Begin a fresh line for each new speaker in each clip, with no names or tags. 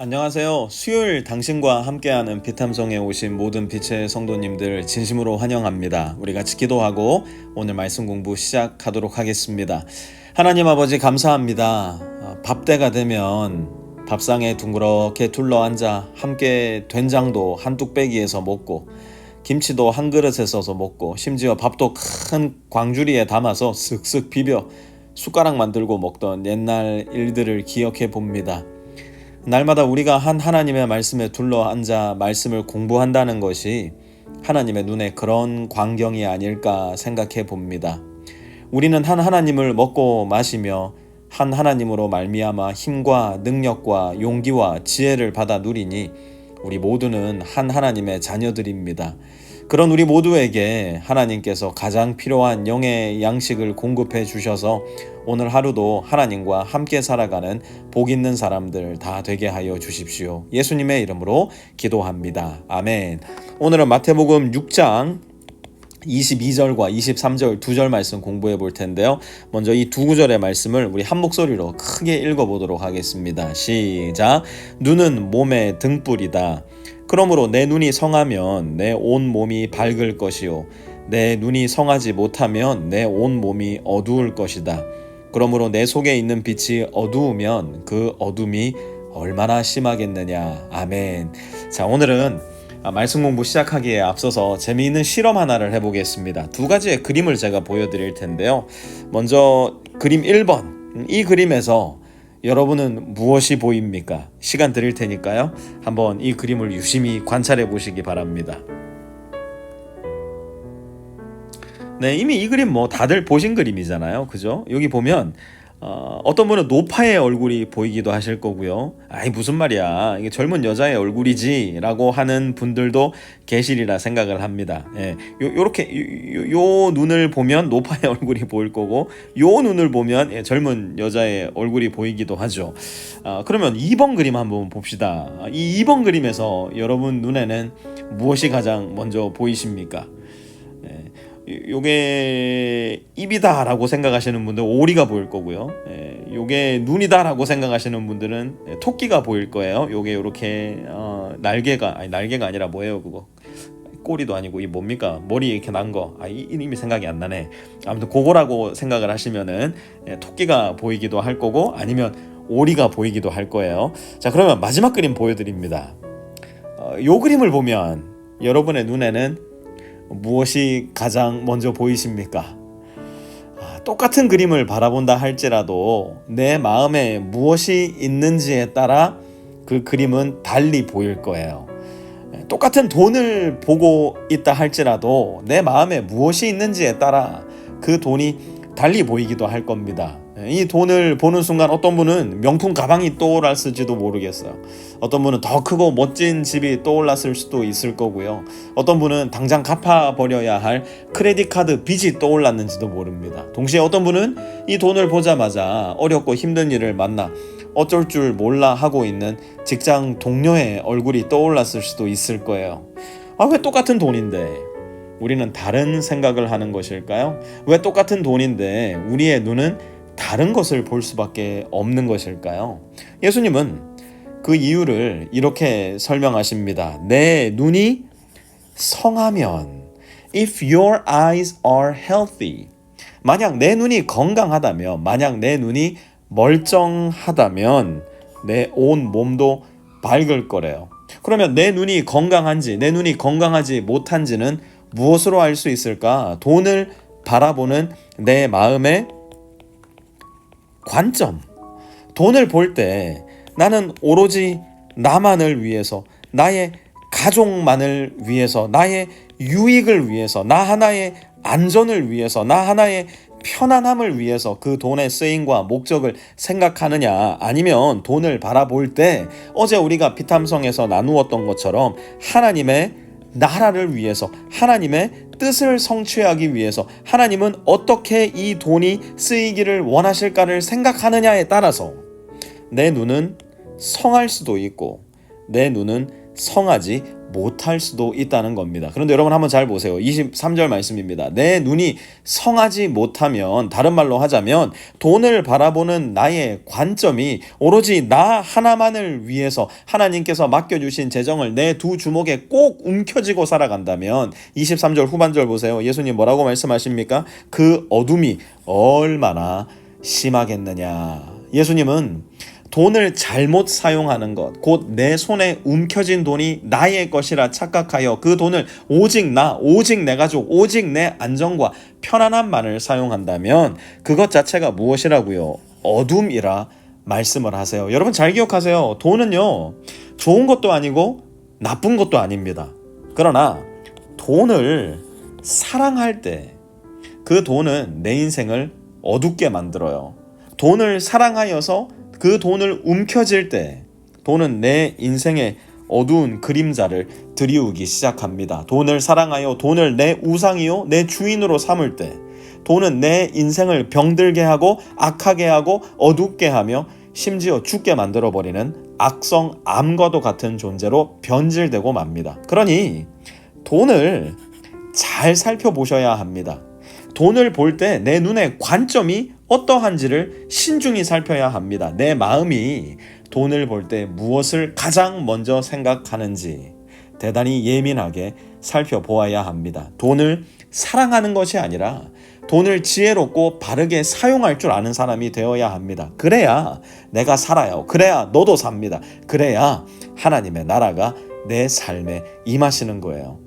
안녕하세요. 수요일 당신과 함께하는 피탐성에 오신 모든 빛의 성도님들 진심으로 환영합니다. 우리 같이 기도하고 오늘 말씀 공부 시작하도록 하겠습니다. 하나님 아버지 감사합니다. 밥때가 되면 밥상에 둥그렇게 둘러앉아 함께 된장도 한 뚝배기에서 먹고 김치도 한 그릇에 써서 먹고 심지어 밥도 큰 광주리에 담아서 쓱쓱 비벼 숟가락 만들고 먹던 옛날 일들을 기억해 봅니다. 날마다 우리가 하나님의 말씀에 둘러앉아 말씀을 공부한다는 것이 하나님의 눈에 그런 광경이 아닐까 생각해 봅니다. 우리는 하나님을 먹고 마시며 하나님으로 말미암아 힘과 능력과 용기와 지혜를 받아 누리니 우리 모두는 하나님의 자녀들입니다. 그런 우리 모두에게 하나님께서 가장 필요한 영의 양식을 공급해 주셔서 오늘 하루도 하나님과 함께 살아가는 복 있는 사람들 다 되게 하여 주십시오. 예수님의 이름으로 기도합니다. 아멘. 오늘은 마태복음 6장 22절과 23절 두 절 말씀 공부해 볼 텐데요. 먼저 이 두 구절의 말씀을 우리 한 목소리로 크게 읽어보도록 하겠습니다. 시작. 눈은 몸의 등불이다. 그러므로 내 눈이 성하면 내 온 몸이 밝을 것이요 내 눈이 성하지 못하면 내 온 몸이 어두울 것이다. 그러므로 내 속에 있는 빛이 어두우면 그 어둠이 얼마나 심하겠느냐. 아멘. 자, 오늘은 말씀 공부 시작하기에 앞서서 재미있는 실험 하나를 해보겠습니다. 두 가지의 그림을 제가 보여드릴 텐데요. 먼저 그림 1번. 이 그림에서 여러분은 무엇이 보입니까? 시간 드릴 테니까요. 한번 이 그림을 유심히 관찰해 보시기 바랍니다. 네, 이미 이 그림 다들 보신 그림이잖아요. 그죠? 여기 보면 어떤 분은 노파의 얼굴이 보이기도 하실 거고요. 아이 무슨 말이야, 이게 젊은 여자의 얼굴이지 라고 하는 분들도 계시리라 생각을 합니다. 예, 요 눈을 보면 노파의 얼굴이 보일 거고 요 눈을 보면 젊은 여자의 얼굴이 보이기도 하죠. 그러면 2번 그림 한번 봅시다. 이 2번 그림에서 여러분 눈에는 무엇이 가장 먼저 보이십니까? 요게 입이다 라고 생각하시는 분들 오리가 보일 거고요. 요게 눈이다 라고 생각하시는 분들은 토끼가 보일 거예요. 요게 요렇게 날개가 아니라 뭐예요 그거, 꼬리도 아니고 이 뭡니까, 머리 이렇게 난 거, 이름이 생각이 안 나네. 아무튼 그거라고 생각을 하시면은 토끼가 보이기도 할 거고 아니면 오리가 보이기도 할 거예요. 자, 그러면 마지막 그림 보여드립니다. 요 그림을 보면 여러분의 눈에는 무엇이 가장 먼저 보이십니까? 똑같은 그림을 바라본다 할지라도 내 마음에 무엇이 있는지에 따라 그 그림은 달리 보일 거예요. 똑같은 돈을 보고 있다 할지라도 내 마음에 무엇이 있는지에 따라 그 돈이 달리 보이기도 할 겁니다. 이 돈을 보는 순간 어떤 분은 명품 가방이 떠올랐을지도 모르겠어요. 어떤 분은 더 크고 멋진 집이 떠올랐을 수도 있을 거고요. 어떤 분은 당장 갚아버려야 할 크레딧 카드 빚이 떠올랐는지도 모릅니다. 동시에 어떤 분은 이 돈을 보자마자 어렵고 힘든 일을 만나 어쩔 줄 몰라 하고 있는 직장 동료의 얼굴이 떠올랐을 수도 있을 거예요. 왜 똑같은 돈인데 우리는 다른 생각을 하는 것일까요? 왜 똑같은 돈인데 우리의 눈은 다른 것을 볼 수밖에 없는 것일까요? 예수님은 그 이유를 이렇게 설명하십니다. 내 눈이 성하면, if your eyes are healthy, 만약 내 눈이 건강하다면, 만약 내 눈이 멀쩡하다면 내 온 몸도 밝을 거래요. 그러면 내 눈이 건강한지 내 눈이 건강하지 못한지는 무엇으로 알 수 있을까? 돈을 바라보는 내 마음의 관점. 돈을 볼 때 나는 오로지 나만을 위해서, 나의 가족만을 위해서, 나의 유익을 위해서, 나 하나의 안전을 위해서, 나 하나의 편안함을 위해서 그 돈의 쓰임과 목적을 생각하느냐, 아니면 돈을 바라볼 때 어제 우리가 피탐성에서 나누었던 것처럼 하나님의 나라를 위해서, 하나님의 뜻을 성취하기 위해서 하나님은 어떻게 이 돈이 쓰이기를 원하실까를 생각하느냐에 따라서 내 눈은 성할 수도 있고 내 눈은 성하지 못할 수도 있다는 겁니다. 그런데 여러분 한번 잘 보세요. 23절 말씀입니다. 내 눈이 성하지 못하면, 다른 말로 하자면 돈을 바라보는 나의 관점이 오로지 나 하나만을 위해서 하나님께서 맡겨주신 재정을 내 두 주먹에 꼭 움켜쥐고 살아간다면, 23절 후반절 보세요. 예수님 뭐라고 말씀하십니까? 그 어둠이 얼마나 심하겠느냐. 예수님은 돈을 잘못 사용하는 것, 곧 내 손에 움켜진 돈이 나의 것이라 착각하여 그 돈을 오직 나, 오직 내 가족, 오직 내 안정과 편안함만을 사용한다면 그것 자체가 무엇이라고요? 어둠이라 말씀을 하세요. 여러분 잘 기억하세요. 돈은요, 좋은 것도 아니고 나쁜 것도 아닙니다. 그러나 돈을 사랑할 때 그 돈은 내 인생을 어둡게 만들어요. 돈을 사랑하여서 그 돈을 움켜쥘 때 돈은 내 인생의 어두운 그림자를 드리우기 시작합니다. 돈을 사랑하여 돈을 내 우상이요 내 주인으로 삼을 때 돈은 내 인생을 병들게 하고 악하게 하고 어둡게 하며 심지어 죽게 만들어버리는 악성 암과도 같은 존재로 변질되고 맙니다. 그러니 돈을 잘 살펴보셔야 합니다. 돈을 볼 때 내 눈의 관점이 어떠한지를 신중히 살펴야 합니다. 내 마음이 돈을 볼 때 무엇을 가장 먼저 생각하는지 대단히 예민하게 살펴보아야 합니다. 돈을 사랑하는 것이 아니라 돈을 지혜롭고 바르게 사용할 줄 아는 사람이 되어야 합니다. 그래야 내가 살아요. 그래야 너도 삽니다. 그래야 하나님의 나라가 내 삶에 임하시는 거예요.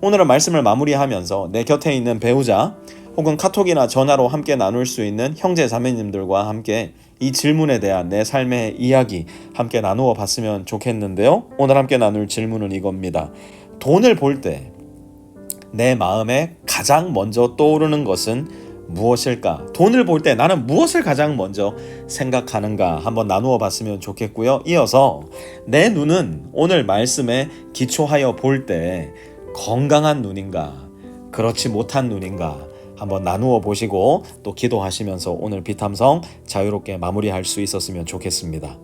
오늘은 말씀을 마무리하면서 내 곁에 있는 배우자 혹은 카톡이나 전화로 함께 나눌 수 있는 형제 자매님들과 함께 이 질문에 대한 내 삶의 이야기 함께 나누어 봤으면 좋겠는데요. 오늘 함께 나눌 질문은 이겁니다. 돈을 볼 때 내 마음에 가장 먼저 떠오르는 것은 무엇일까? 돈을 볼 때 나는 무엇을 가장 먼저 생각하는가? 한번 나누어 봤으면 좋겠고요. 이어서 내 눈은 오늘 말씀에 기초하여 볼 때 건강한 눈인가? 그렇지 못한 눈인가? 한번 나누어 보시고 또 기도하시면서 오늘 비탐성 자유롭게 마무리할 수 있었으면 좋겠습니다.